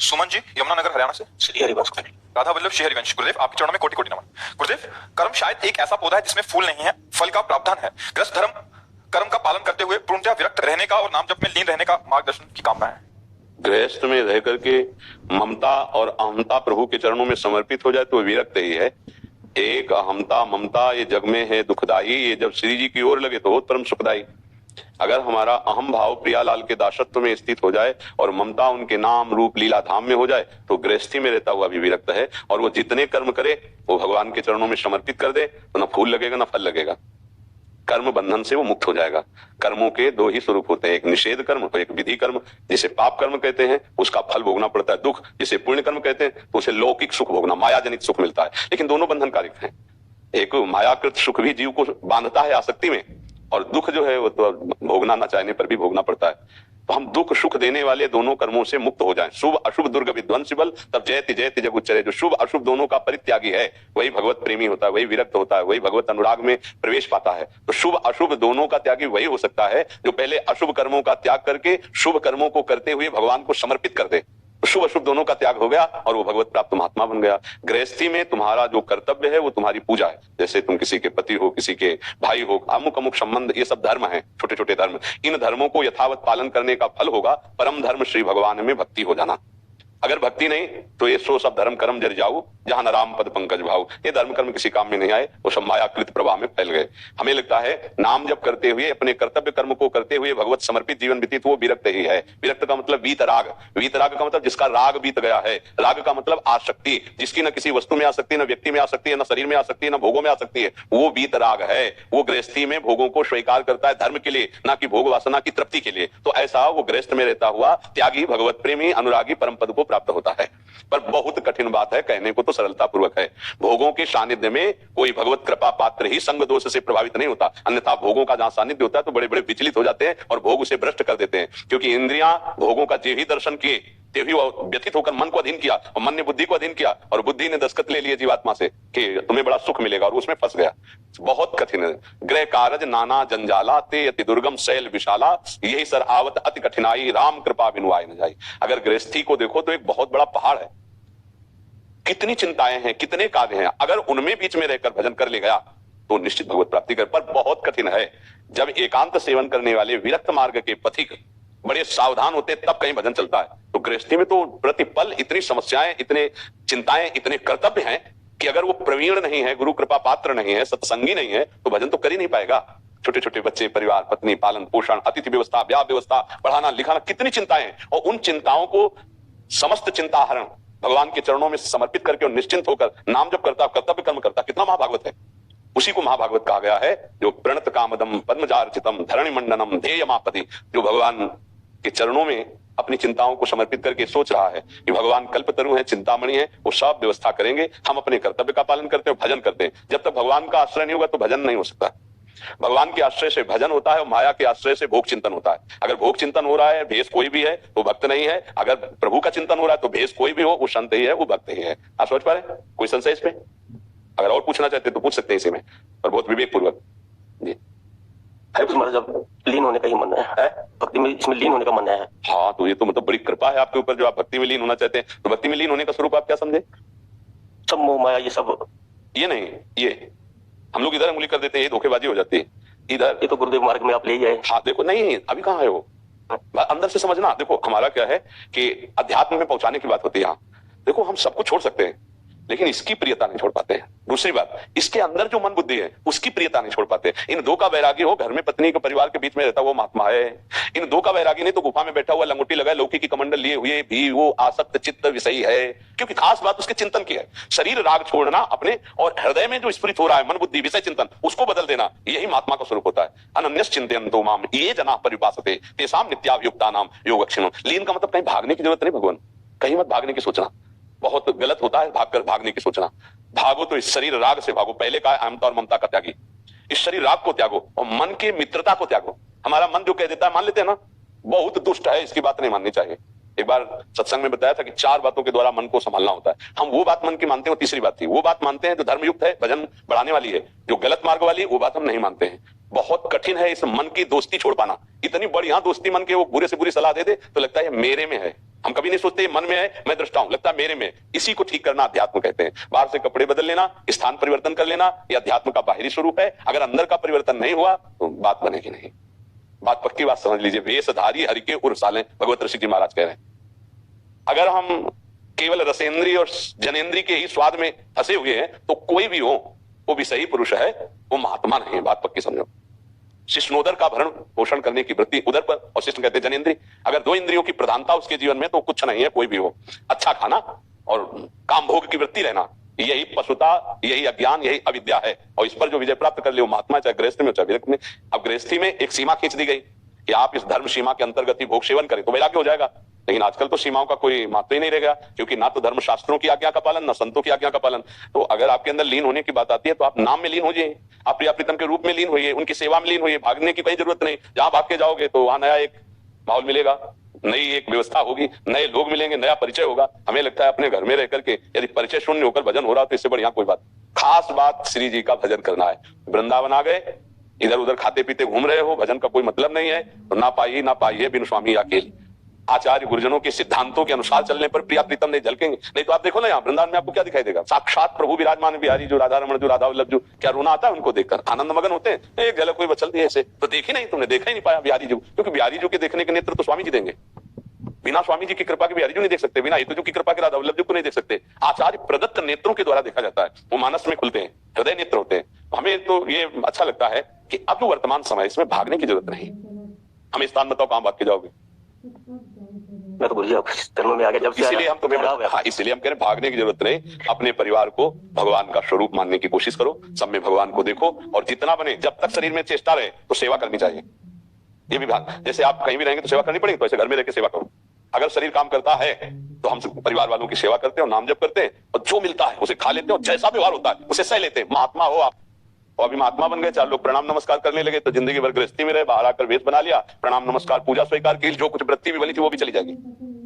सुमन जी, यमुनानगर हरियाणा से। श्री हरिवंश। राधा वल्लभ श्री हरिवंश। गुरुदेव, आपके चरणों में कोटि कोटि नमन। गुरुदेव, कर्म शायद एक ऐसा पौधा है जिसमें फूल नहीं है, फल का प्रावधान है। ग्रस्त धर्म कर्म का पालन करते हुए पूर्णतः विरक्त रहने का और नाम जप में लीन रहने का मार्गदर्शन की कामना है। गृहस्थ में रह करके ममता और अहमता प्रभु के चरणों में समर्पित हो जाए तो विरक्त ही है। एक अहमता ममता ये जग में है दुखदाई, ये जब श्री जी की ओर लगे तो बहुत परम सुखदाई। अगर हमारा अहम भाव प्रियालाल के दासत्व में स्थित हो जाए और ममता उनके नाम रूप लीला धाम में हो जाए तो गृहस्थी में रहता हुआ भी विरक्त है। और वो जितने कर्म करे वो भगवान के चरणों में समर्पित कर दे तो न फूल लगेगा न फल लगेगा। कर्म बंधन से वो मुक्त हो जाएगा। कर्मों के दो ही स्वरूप होते हैं, एक निषेध कर्म और एक विधि कर्म। जिसे पाप कर्म कहते हैं उसका फल भोगना पड़ता है दुख, जिसे पुण्य कर्म कहते हैं तो उसे लौकिक सुख भोगना, माया जनित सुख मिलता है। लेकिन दोनों बंधनकारक हैं। एक मायाकृत सुख भी जीव को बांधता है आसक्ति में, और दुख जो है वो तो भोगना न चाहने पर भी भोगना पड़ता है। तो हम दुख सुख देने वाले दोनों कर्मों से मुक्त हो जाएं। शुभ अशुभ दुर्ग विध्वंस बल तब जयति जयति जग उच्चरे। जो शुभ अशुभ दोनों का परित्यागी है वही भगवत प्रेमी होता है, वही विरक्त होता है, वही भगवत अनुराग में प्रवेश पाता है। तो शुभ अशुभ दोनों का त्यागी वही हो सकता है जो पहले अशुभ कर्मों का त्याग करके शुभ कर्मों को करते हुए भगवान को समर्पित कर दे। शुभ अशुभ दोनों का त्याग हो गया और वो भगवत प्राप्त महात्मा बन गया। गृहस्थी में तुम्हारा जो कर्तव्य है वो तुम्हारी पूजा है। जैसे तुम किसी के पति हो, किसी के भाई हो, अमुक अमुक संबंध, ये सब धर्म है, छोटे छोटे धर्म। इन धर्मों को यथावत पालन करने का फल होगा परम धर्म श्री भगवान में भक्ति हो जाना। अगर भक्ति नहीं तो ये सो सब धर्म कर्म जर जाऊ जहां न राम पद पंकज भाऊ। ये धर्म कर्म किसी काम में नहीं आए, वो सब मायाकृत प्रवाह में फैल गए। हमें लगता है नाम जप करते हुए अपने कर्तव्य कर्म को करते हुए भगवत समर्पित जीवन व्यतीत वो विरक्त ही है। विरक्त का मतलब वीतराग, वीतराग का मतलब जिसका राग बीत गया है। राग का मतलब आसक्ति, जिसकी न किसी वस्तु में आसक्ति, न व्यक्ति में आसक्ति है, न शरीर में आसक्ति है, न भोगों में आसक्ति है, वो वीतराग है। वो गृहस्थी में भोगों को स्वीकार करता है धर्म के लिए, ना कि भोग वासना की तृप्ति के लिए। तो ऐसा वो गृहस्थ में रहता हुआ त्यागी भगवत प्रेमी अनुरागी परम पद को प्राप्त होता है। पर बहुत कठिन बात है, कहने को तो सरलता पूर्वक है। भोगों के सानिध्य में कोई भगवत कृपा पात्र ही संग दोष से प्रभावित नहीं होता, अन्यथा भोगों का जहां सानिध्य होता है तो बड़े बड़े विचलित हो जाते हैं और भोग उसे भ्रष्ट कर देते हैं। क्योंकि इंद्रियां भोगों का जे ही दर्शन किए ते ही व्यथित होकर मन को अधीन किया और मन ने बुद्धि को अधीन किया और बुद्धि ने दस्तखत ले लिए जीवात्मा से कि तुम्हें बड़ा सुख मिलेगा और उसमें फंस गया। बहुत कठिन है। गृह कारज नाना जंजाला ते अति दुर्गम शैल विशाला, यही सर आवत अति कठिनाई राम कृपा बिनु आए न जाई। अगर गृहस्थी को देखो तो एक बहुत बड़ा पहाड़ है, कितनी चिंताएं हैं, कितने कार्य हैं। अगर उनमें बीच में रहकर भजन कर ले गया तो निश्चित भगवत प्राप्ति कर। पर बहुत कठिन है। जब एकांत सेवन करने वाले विरक्त मार्ग के पथिक बड़े सावधान होते तब कहीं भजन चलता है। तो गृहस्थी में तो प्रतिपल इतनी समस्याएं, इतने चिंताएं, इतने कर्तव्य हैं कि अगर वो प्रवीण नहीं है, गुरु कृपा पात्र नहीं है, सत्संगी नहीं है तो भजन तो कर ही नहीं पाएगा। छोटे छोटे बच्चे, परिवार, पत्नी, पालन पोषण, अतिथि व्यवस्था, ब्याह व्यवस्था, पढ़ाना लिखाना, कितनी चिंताएं। और उन चिंताओं को समस्त चिंता हरण भगवान के चरणों में समर्पित करके और निश्चिंत होकर नाम जप करता, कर्तव्य कर्म करता, कितना महाभागवत है। उसी को महाभागवत कहा गया है जो प्रणत कामदम पद्मजार्चितम धरणि मंडनम ध्येयमापति। जो भगवान के चरणों में अपनी चिंताओं को समर्पित करके सोच रहा है कि भगवान कल्पतरु है, चिंतामणि है, वो सब व्यवस्था करेंगे, हम अपने कर्तव्य का पालन करते हैं, भजन करते हैं। जब तक भगवान का आश्रय नहीं होगा तो भजन नहीं हो सकता। भगवान के आश्रय से भजन होता है और माया के आश्रय से भोग चिंतन होता है। अगर भोग चिंतन हो रहा है, भेष कोई भी है तो भक्त नहीं है। अगर प्रभु का चिंतन हो रहा है तो भेष कोई भी हो, वो संत ही है, वो भक्त ही है। आप समझ पा रहे? कोई संशय इस पे? अगर और पूछना चाहते तो पूछ सकते हैं इसी में, और बहुत विवेक पूर्वक। जी, तुम्हारा जब लीन होने का ही मन है, भक्ति में इसमें लीन होने का मन है। हाँ, तो ये तो मतलब बड़ी कृपा है आपके ऊपर जो आप भक्ति में लीन होना चाहते हैं। तो भक्ति में लीन होने का स्वरूप आप क्या समझे? सब मोह माया ये सब, ये नहीं, ये हम लोग इधर उंगली कर देते हैं, ये धोखेबाजी हो जाती है। इधर ये तो गुरुदेव मार्ग में आप ले जाए। हाँ देखो, नहीं अभी कहाँ है वो, अंदर से समझना। देखो हमारा क्या है कि अध्यात्म में पहुंचाने की बात होती है। यहाँ देखो, हम सबको छोड़ सकते हैं लेकिन इसकी प्रियता नहीं छोड़ पाते हैं। दूसरी बात, इसके अंदर जो मन बुद्धि है उसकी प्रियता नहीं छोड़ पाते। इन दो का वैरागी हो, घर में पत्नी के परिवार के बीच में रहता वो महात्मा है। इन दो का वैरागी नहीं तो गुफा में बैठा हुआ लंगोटी लगाए लौकी की कमंडल लिए हुए भी वो आसक्त चित्त विषयी है। क्योंकि खास बात उसके चिंतन की है। शरीर राग छोड़ना अपने, और हृदय में जो स्फुरित हो रहा है मन बुद्धि विषय चिंतन, उसको बदल देना, यही महात्मा का स्वरूप होता है। अनन्यस चिंतयन्तो माम ये जना परिभाषते तेषां नित्याभियुक्तानां योगक्षेमम्। लीन का मतलब कहीं भागने की जरूरत नहीं भगवान, कहीं मत भागने की सोचना, बहुत गलत होता है भागने की सोचना। भागो तो इस शरीर राग से भागो। पहले कहा अहमता और ममता का त्यागी, इस शरीर राग को त्यागो और मन की मित्रता को त्यागो। हमारा मन जो कह देता है मान लेते हैं ना, बहुत दुष्ट है, इसकी बात नहीं माननी चाहिए। एक बार सत्संग में बताया था कि 4 बातों के द्वारा मन को संभालना होता है। हम वो बात मन की मानते हैं, तीसरी बात थी वो बात मानते हैं जो धर्मयुक्त है, भजन बढ़ाने वाली है। जो गलत मार्ग वाली वो बात हम नहीं मानते हैं। बहुत कठिन है इस मन की दोस्ती छोड़ पाना। इतनी बढ़िया दोस्ती मन के वो बुरे से बुरी सलाह दे दे तो लगता है मेरे में है, हम कभी नहीं सोचते मन में है, मैं दृष्टा हूं, लगता है मेरे में। इसी को ठीक करना अध्यात्म कहते हैं। बाहर से कपड़े बदल लेना, स्थान परिवर्तन कर लेना, यह अध्यात्म का बाहरी स्वरूप है। अगर अंदर का परिवर्तन नहीं हुआ तो बात बनेगी नहीं। बात पक्की बात समझ लीजिए, वेशधारी हरि के उर साले, भगवत ऋषि जी महाराज कह रहे हैं। अगर हम केवल रसेंद्री और जनेन्द्री के ही स्वाद में फंसे हुए हैं तो कोई भी हो वो भी सही पुरुष है, वो महात्मा नहीं है। बात पक्की समझो। शिष्णोदर का भरण पोषण करने की वृत्ति उधर पर, और शिष्ण कहते हैं जनेन्द्री। अगर दो इंद्रियों की प्रधानता उसके जीवन में तो कुछ नहीं है, कोई भी हो। अच्छा खाना और काम भोग की वृत्ति रहना, यही पशुता, यही अज्ञान, यही अविद्या है। और इस पर जो विजय प्राप्त कर ले वो महात्मा, चाहे गृहस्थ में चाहे विरक्त में। अब गृहस्थी में एक सीमा खींच दी गई कि आप इस धर्म सीमा के अंतर्गत ही भोग सेवन करें तो वैराग्य हो जाएगा। लेकिन आजकल तो सीमाओं का कोई महत्व ही नहीं रह गया, क्योंकि ना तो धर्म शास्त्रों की आज्ञा का पालन, ना संतों की आज्ञा का पालन। तो अगर आपके अंदर लीन होने की बात आती है तो आप नाम में लीन हो जाइए, आप प्रिया प्रीतम के रूप में लीन होइए, उनकी सेवा में लीन होइए। भागने की कोई जरूरत नहीं। जहां भाग के जाओगे तो वहां नया एक माहौल मिलेगा, नई एक व्यवस्था होगी, नए लोग मिलेंगे, नया परिचय होगा। हमें लगता है अपने घर में रह करके यदि परिचय शून्य होकर भजन हो रहा तो इससे बढ़िया कोई बात। खास बात श्री जी का भजन करना है। वृंदावन आ गए, इधर उधर खाते पीते घूम रहे हो, भजन का कोई मतलब नहीं है तो ना पाइए बिनु स्वामी अकेली। आचार्य गुरुजनों के सिद्धांतों के अनुसार चलने पर प्रिया प्रीतम नहीं झलकेंगे। नहीं तो आप देखो ना, यहाँ वृंदावन में आपको क्या दिखाई देगा? साक्षात प्रभु विराजमान बिहारी जो, राधा रमण जो, राधा वल्लभ जो। क्या रोना आता है उनको देखकर? आनंद मगन होते हैं। एक झलक कोई बचल दिए ऐसे तो देखी नहीं, तुमने देखा ही नहीं पाया बिहारी जी, क्योंकि बिहारी जी के देखने के नेत्र तो स्वामी जी देंगे। बिना स्वामी जी की कृपा के बिहारी जी नहीं देख सकते, बिना हेतु की कृपा के राधा वल्लभ जी को नहीं देख सकते। आचार्य प्रदत्त नेत्रों के द्वारा देखा जाता है, वो मानस में खुलते हैं, हृदय नेत्र होते हैं। हमें तो ये अच्छा लगता है कि अब जो वर्तमान समय, इसमें भागने की जरूरत नहीं। हमें स्थान बताओ कहां भाग के जाओगे? मैं तो गुरुजी धर्म में आ गया जब से। इसीलिए हम तुम्हें इसीलिए हम कह रहे भागने की जरूरत नहीं। अपने परिवार को भगवान का स्वरूप मानने की कोशिश करो, सब में भगवान को देखो, और जितना बने, जब तक शरीर में चेष्टा रहे तो सेवा करनी चाहिए। ये भी भाग, जैसे आप कहीं भी रहेंगे तो सेवा करनी पड़ेगी, तो ऐसे घर में रहकर सेवा करो। अगर शरीर काम करता है तो हम परिवार वालों की सेवा करते हैं और नाम जप करते हैं, और जो मिलता है उसे खा लेते हैं, और जैसा व्यवहार होता है उसे सह लेते हैं। महात्मा हो आप, और अभी महात्मा बन गए, चार लोग प्रणाम नमस्कार करने लगे तो जिंदगी भर गृहस्थी में रहे, बाहर आकर वेश बना लिया, प्रणाम नमस्कार पूजा स्वीकार की, जो कुछ वृत्ति भी बनी थी वो भी चली जाएगी।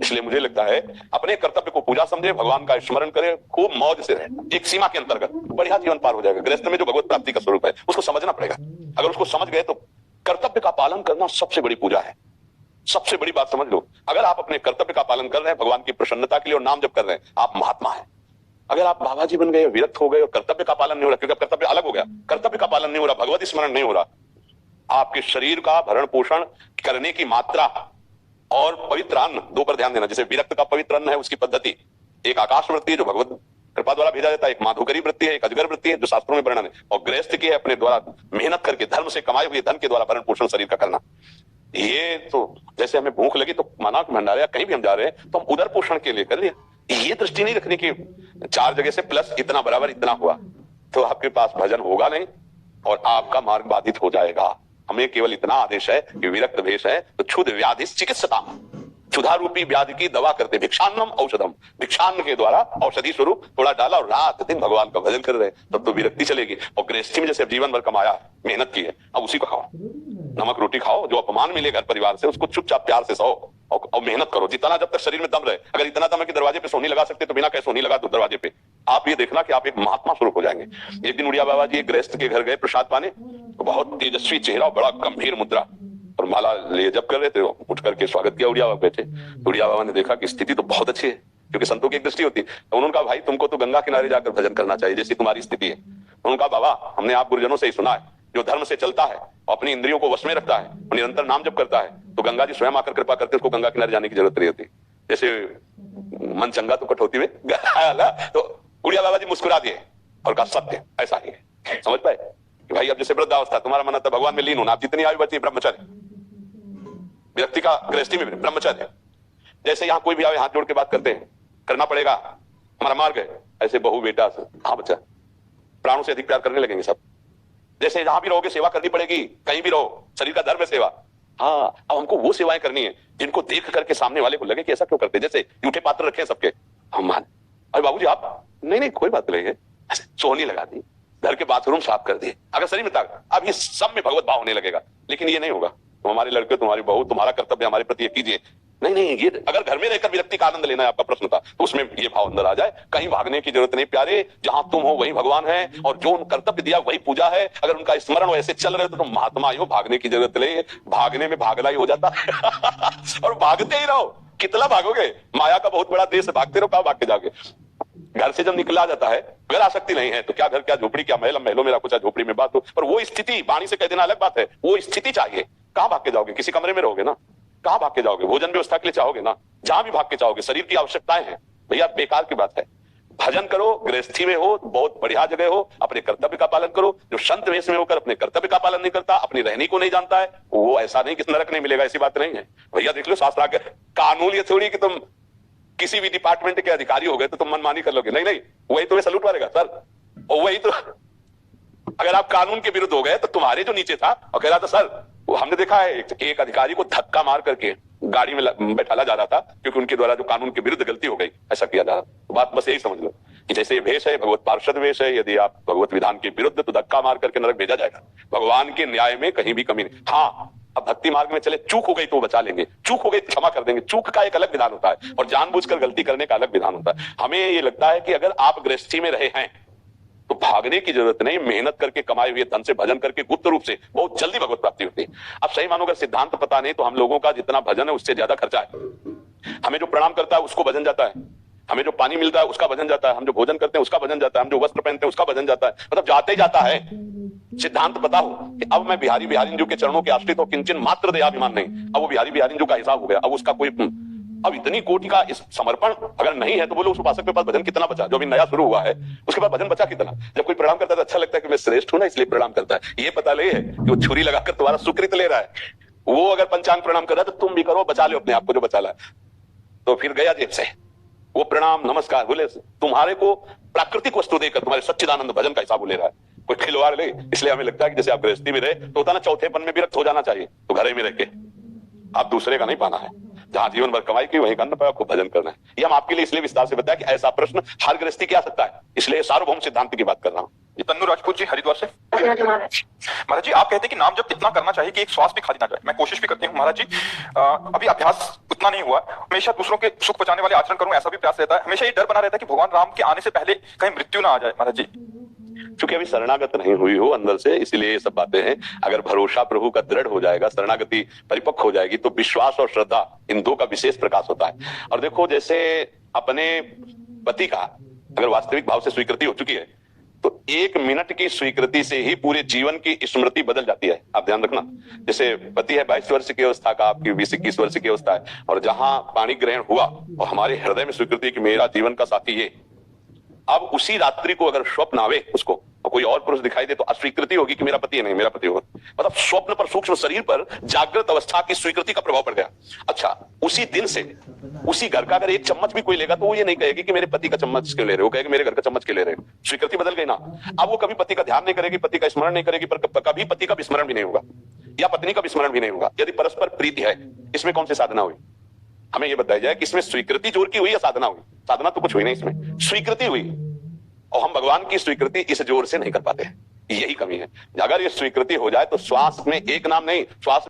इसलिए मुझे लगता है अपने कर्तव्य को पूजा समझे, भगवान का स्मरण करे, खूब मौज से रहे, एक सीमा के अंतर्गत बढ़िया जीवन पार हो जाएगा। गृहस्थ में जो भगवत प्राप्ति का स्वरूप है उसको समझना पड़ेगा। अगर उसको समझ गए तो कर्तव्य का पालन करना सबसे बड़ी पूजा है। सबसे बड़ी बात समझ लो, अगर आप अपने कर्तव्य का पालन कर रहे हैं भगवान की प्रसन्नता के लिए और नाम जप कर रहे हैं, आप महात्मा हैं। अगर आप बाबा जी बन गए, विरक्त हो गए और कर्तव्य का पालन नहीं हो रहा, क्योंकि कर्तव्य अलग हो गया, कर्तव्य का पालन नहीं हो रहा, भगवत स्मरण नहीं हो रहा, आपके शरीर का भरण पोषण करने की मात्रा और पवित्र अन्न, दो पर ध्यान देना। जैसे विरक्त का पवित्र अन्न है उसकी पद्धति, एक आकाश वृत्ति है जो भगवत कृपा द्वारा भेजा जाता है, एक माधुकरी वृत्ति है, एक अजगर वृत्ति है जो शास्त्रों में वर्णन है, और गृहस्थ की है अपने द्वारा मेहनत करके धर्म से कमाए हुए धन के द्वारा भरण पोषण शरीर का करना। ये तो जैसे हमें भूख लगी तो माना भंडारे या कहीं भी हम जा रहे हैं तो हम उधर पोषण के लिए कर लिया। ये दृष्टि नहीं रखने की चार जगह से प्लस इतना बराबर इतना हुआ तो आपके पास भजन होगा नहीं और आपका मार्ग बाधित हो जाएगा। हमें केवल इतना आदेश है कि विरक्त भेष है तो क्षुध व्याधि चिकित्सता, क्षुधा रूपी व्याधि की दवा करते, भिक्षान्नम औषधम, भिक्षान्न के द्वारा औषधि स्वरूप थोड़ा डाला और रात दिन भगवान का भजन कर रहे हैं, तब तो विरक्ति चलेगी। और गृहस्थी में जैसे जीवन भर कमाया, मेहनत की है, अब उसी को खाओ, नमक रोटी खाओ, जो अपमान मिले घर परिवार से उसको चुपचाप प्यार से सहो और मेहनत करो जितना जब तक शरीर में दम रहे। अगर इतना दम है कि दरवाजे पे सोनी लगा सकते तो बिना कहे सोनी लगा दो दरवाजे पे, आप ये देखना कि आप एक महात्मा स्वरूप हो जाएंगे। एक दिन उड़िया बाबा जी एक गृहस्थ के घर गए प्रसाद पाने, तो बहुत तेजस्वी चेहरा और बड़ा गंभीर मुद्रा और माला ले जब कर रहे थे, उठ करके स्वागत किया उड़िया बाबा बैठे। उड़िया बाबा ने देखा कि स्थिति तो बहुत अच्छी है, क्योंकि संतों की एक दृष्टि होती है। तो उन्होंने कहा भाई तुमको तो गंगा किनारे जाकर भजन करना चाहिए जैसी तुम्हारी स्थिति है। उन्होंने कहा बाबा हमने आप गुरुजनों से ही सुना है, जो धर्म से चलता है और अपनी इंद्रियों को वश में रखता है और निरंतर नाम जप करता है तो गंगा जी स्वयं आकर कृपा करते उसको गंगा किनारे जाने की जरूरत नहीं होती। जैसे मन चंगा तो कटौती में तो उड़िया बाबा जी मुस्कुरा दिए और कहा सत्य ऐसा ही है। समझ पाए कि भाई अब जैसे वृद्धावस्था तुम्हारा मन आता भगवान में लीन होना, आप जितनी आयु बची ब्रह्मचर्य, व्यक्ति का गृहस्थी में ब्रह्मचर्य। जैसे यहाँ कोई भी आवे हाथ जोड़ के बात करते हैं, करना पड़ेगा हमारा मार्ग है, ऐसे बहू बेटा से हाँ बच्चा प्राणों से अधिक प्यार करने लगेंगे सब। जैसे जहां भी रहोगे सेवा करनी पड़ेगी, कहीं भी रहो, शरीर का धर्म है सेवा। हाँ अब हमको वो सेवाएं करनी है जिनको देख करके सामने वाले को लगे कि ऐसा क्यों करते, जैसे जूठे पात्र रखे सबके हम मान, अरे बाबूजी आप नहीं कोई बात नहीं है, सोहनी लगा दी, घर के बाथरूम साफ कर दिए, अगर शरीर में ताकत, अब ये सब में भगवत भाव होने लगेगा। लेकिन ये नहीं होगा तो हमारे लड़के तुम्हारी बहू तुम्हारा कर्तव्य हमारे प्रति कीजिए, नहीं ये अगर घर में रहकर विरक्ति का आनंद लेना है आपका प्रश्न था तो उसमें ये भाव अंदर आ जाए। कहीं भागने की जरूरत नहीं प्यारे, जहां तुम हो वही भगवान है और जो उन कर्तव्य दिया वही पूजा है। अगर उनका स्मरण वैसे चल रहे हो तो तुम महात्मा ही हो, भागने की जरूरत नहीं, भागने में भागना ही हो जाता और भागते ही रहो। कितना भागोगे? माया का बहुत बड़ा देश है, भागते रहो, कहां भाग के जाओगे? घर से जब निकला जाता है, अगर आसक्ति नहीं है तो क्या घर, क्या झोपड़ी, क्या महल, महलों में कुछ झोपड़ी में बात हो, पर वो स्थिति वाणी से कह देना अलग बात है, वो स्थिति चाहिए। कहां भाग के जाओगे? किसी कमरे में रहोगे ना, कहां भाग के जाओगे? भोजन व्यवस्था के लिए चाहोगे ना, जहां भी भाग के जाओगे, शरीर की आवश्यकताएं हैं भैया, बेकार की बात है। भजन करो, गृहस्थी में हो, बहुत बढ़िया जगह हो, अपने कर्तव्य का पालन करो। जो संत वेश में होकर अपने कर्तव्य का पालन नहीं करता, अपनी रहनी को नहीं जानता है, वो ऐसा नहीं कि नरक नहीं मिलेगा, ऐसी बात नहीं है भैया। देख लो शास्त्र के कानून, ये थोड़ी कि तुम किसी भी डिपार्टमेंट के अधिकारी हो गए तो तुम मनमानी कर लोगे, नहीं नहीं, वही तुम्हें सलूट मारेगा सर। और वही तो, अगर आप कानून के विरुद्ध हो गए तो तुम्हारे जो नीचे था और कह रहा था सर, वो हमने देखा है एक अधिकारी को धक्का मार करके गाड़ी में बैठाला जा रहा था क्योंकि उनके द्वारा जो कानून के विरुद्ध गलती हो गई, ऐसा किया जा रहा था। तो बात बस यही समझ लो कि जैसे ये वेश है, भगवत पार्षद वेश है, यदि आप भगवत विधान के विरुद्ध तो धक्का मार करके नरक भेजा जाएगा। भगवान के न्याय में कहीं भी कमी नहीं। हाँ, अब भक्ति मार्ग में चले, चूक हो गई तो बचा लेंगे, चूक हो गई तो क्षमा कर देंगे। चूक का एक अलग विधान होता है और जानबूझकर गलती करने का अलग विधान होता है। हमें ये लगता है कि अगर आप गृहस्थी में रहे हैं तो भागने की जरूरत नहीं, मेहनत करके कमाए हुए धन से भजन करके गुप्त रूप से बहुत जल्दी भगवत प्राप्ति होती है। अब सही मानो, अगर सिद्धांत पता नहीं तो हम लोगों का जितना भजन है उससे ज्यादा खर्चा है। हमें जो प्रणाम करता है उसको भजन जाता है, हमें जो पानी मिलता है उसका भजन जाता है, हम जो भोजन करते हैं उसका भजन जाता है, हम जो वस्त्र पहनते हैं उसका भजन जाता है, मतलब जाते ही जाता है। सिद्धांत पता हो कि अब मैं बिहारी बिहारिंजू के चरणों के आश्रित हो, किंचन मात्र देहाभिमान नहीं, अब वो बिहारी बिहारिंजू का हिसाब हो गया। अब उसका कोई, अब इतनी कोटि का इस समर्पण अगर नहीं है तो बोलो उस उपासक के पास भजन कितना बचा? जो अभी नया शुरू हुआ है उसके पास भजन बचा कितना? जब कोई प्रणाम करता है तो अच्छा लगता है कि मैं श्रेष्ठ हूं ना, इसलिए प्रणाम करता है। ये पता ले है कि वो छुरी लगाकर तुम्हारा सुकृत ले रहा है। वो अगर पंचांग प्रणाम कर रहा है तो तुम भी करो, बचा लो अपने आप को जो बचा ला। तो फिर गया जेब से वो प्रणाम नमस्कार, बोले तुम्हारे को प्राकृतिक वस्तु देकर तुम्हारे सच्चिदानंद भजन का हिसाब ले रहा है, कोई खिलवाड़ ले। इसलिए हमें लगता है कि जैसे आप गृहस्थी में रहे तो होता ना, चौथेपन में विरक्त हो जाना चाहिए, तो घरे में रह के आप दूसरे का नहीं पाना है। जहां जीवन भर कमाई की वहीं करना पाए, आपको भजन करना है। ये हम आपके लिए इसलिए विस्तार से बताया कि ऐसा प्रश्न हर गृहस्थी की आ सकता है, इसलिए सार्वभौम सिद्धांत की बात कर रहा हूं। तन्नू राजपूत जी हरिद्वार से। महाराज जी, आप कहते हैं कि नाम जब इतना करना चाहिए कि एक श्वास भी खाली ना जाए। मैं कोशिश भी करती हूँ महाराज जी, अभी अभ्यास उतना नहीं हुआ, हमेशा दूसरों के सुख बचाने वाले आचरण करूं ऐसा भी प्रयास रहता है। हमेशा ये डर बना रहता है कि भगवान राम के आने से पहले कहीं मृत्यु ना आ जाए महाराज जी। क्योंकि अभी शरणागत नहीं हुई हो अंदर से, इसलिए ये सब बातें हैं। अगर भरोसा प्रभु का दृढ़ हो जाएगा, शरणागति परिपक्व हो जाएगी, तो विश्वास और श्रद्धा इन दो का विशेष प्रकाश होता है। और देखो, जैसे अपने पति का अगर वास्तविक भाव से स्वीकृति हो चुकी है तो 1 मिनट की स्वीकृति से ही पूरे जीवन की स्मृति बदल जाती है। आप ध्यान रखना, जैसे पति है 22 वर्ष की अवस्था का, आपकी 20-21 वर्ष की अवस्था है, और जहां पाणी ग्रहण हुआ और हमारे हृदय में स्वीकृति कि मेरा जीवन का साथी ये, अब उसी रात्रि को अगर स्वप्न आवे उसको और कोई और पुरुष दिखाई दे तो अस्वीकृति होगी कि मेरा पति नहीं, मेरा पति होगा। मतलब स्वप्न पर, सूक्ष्म शरीर पर जागृत अवस्था की स्वीकृति का प्रभाव पड़ गया। अच्छा, उसी दिन से उसी घर का अगर 1 चम्मच भी कोई लेगा तो वो ये नहीं कहेगी कि मेरे पति का चम्मच क्यों ले रहे हो, कहेगी मेरे घर का चम्मच क्यों ले रहे हो। स्वीकृति बदल गई ना। अब वो कभी पति का ध्यान नहीं करेगी, पति का स्मरण नहीं करेगी, पर कभी पति का विस्मरण भी नहीं होगा या पत्नी का विस्मरण भी नहीं होगा। यदि परस्पर प्रीति है, इसमें कौन सी साधना हुई? हमें यह बताया जाए कि इसमें स्वीकृति जोर की हुई या साधना हुई? साधना तो कुछ हुई नहीं, इसमें स्वीकृति हुई। और हम भगवान की स्वीकृति इस जोर से नहीं कर पाते, यही कमी है। अगर ये स्वीकृति हो जाए तो श्वास में एक नाम नहीं, श्वास